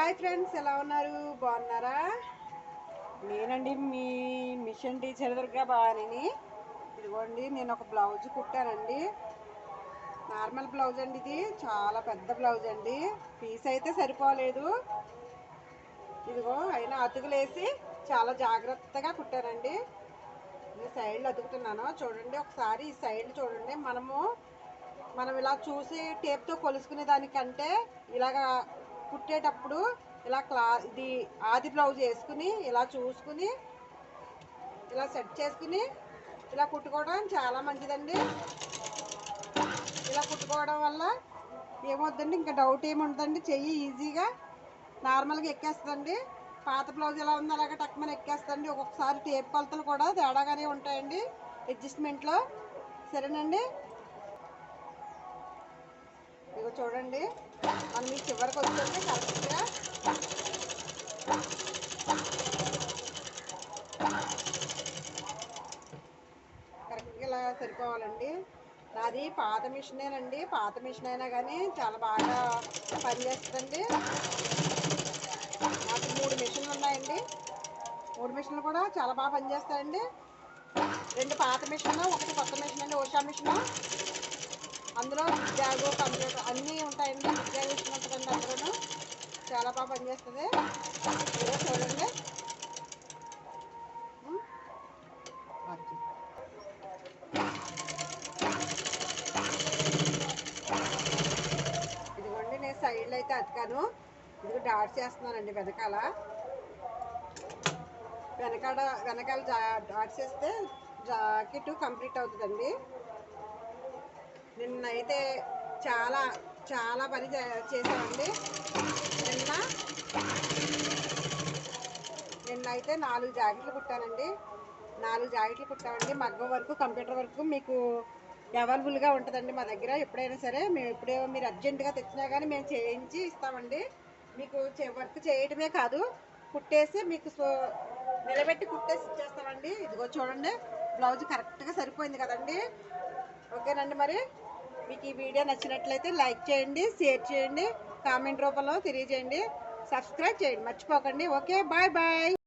Hi friends, ఎలా ఉన్నారు? బాగున్నారా? నేనండి మీ మిషన్ టీచర్ దుర్గా భవానిని. ఇదిగోండి, నేను ఒక బ్లౌజ్ కుట్టానండి. నార్మల్ బ్లౌజ్ అండి. ఇది చాలా పెద్ద బ్లౌజ్ అండి. పీస్ అయితే సరిపోలేదు. ఇదిగో అయినా అతుకులేసి చాలా జాగ్రత్తగా కుట్టానండి. ఈ సైడ్లు అతుకుతున్నాను చూడండి. ఒకసారి ఈ సైడ్ చూడండి. మనం ఇలా చూసి టేప్తో కొలుసుకునే దానికంటే ఇలాగా కుట్టేటప్పుడు ఇలా ఇది ఆది బ్లౌజ్ వేసుకుని ఇలా చూసుకుని ఇలా సెట్ చేసుకుని ఇలా కుట్టుకోవడం చాలా మంచిదండి. ఇలా కుట్టుకోవడం వల్ల ఏమవుతుందండి, ఇంకా డౌట్ ఏముంటుందండి, చెయ్యి ఈజీగా నార్మల్గా ఎక్కేస్తుందండి. పాత బ్లౌజ్ ఎలా ఉందో అలాగే టక్మని ఎక్కేస్తుందండి. ఒక్కొక్కసారి టేప్ కొలతలు కూడా తేడాగానే ఉంటాయండి అడ్జస్ట్మెంట్లో. సరేనండి, ఇక చూడండి, మనం ఈ చివరికి వచ్చేసి కరెక్ట్గా ఇలా సరిపోవాలండి. నాది పాత మిషనేనండి. పాత మిషన్ అయినా కానీ చాలా బాగా పనిచేస్తుందండి. నాకు 3 మిషన్లు ఉన్నాయండి. 3 మిషన్లు కూడా చాలా బాగా పనిచేస్తాయండి. 2 పాత మిషన్లు, 1 కొత్త మిషన్ అండి, ఉషా మిషను. అందులో బ్యాగు, కంప్యూటర్ అన్నీ ఉంటాయండి. విద్యా మిషన్ ఉంటుందండి. అందులోనూ చాలా బాగా పనిచేస్తుంది. ఇదో చూడండి. ఇదిగోండి, నేను సైడ్లో అయితే అతికాను. ఇదిగో డాట్స్ చేస్తున్నానండి వెనకాల డాట్స్ వేస్తే జాకెట్ కంప్లీట్ అవుతుందండి. నిన్నైతే చాలా చాలా పని చేసామండి. నిన్నైతే 4 జాకెట్లు కుట్టానండి. 4 జాకెట్లు కుట్టామండి. మగ్గం వరకు, కంప్యూటర్ వరకు మీకు అవైలబుల్గా ఉంటుందండి మా దగ్గర. ఎప్పుడైనా సరే మీరు అర్జెంటుగా తెచ్చినా కానీ మేము చేయించి ఇస్తామండి. మీకు వర్క్ చేయడమే కాదు, కుట్టేసి మీకు నిలబెట్టి కుట్టేసి ఇచ్చేస్తామండి. ఇదిగో చూడండి, బ్లౌజ్ కరెక్ట్గా సరిపోయింది కదండి. ఓకేనండి, మరి మీకు ఈ వీడియో నచ్చినట్లయితే లైక్ చేయండి, షేర్ చేయండి, కామెంట్ రూపంలో తెలియజేయండి, సబ్స్క్రైబ్ చేయండి మర్చిపోకండి. Okay, bye bye.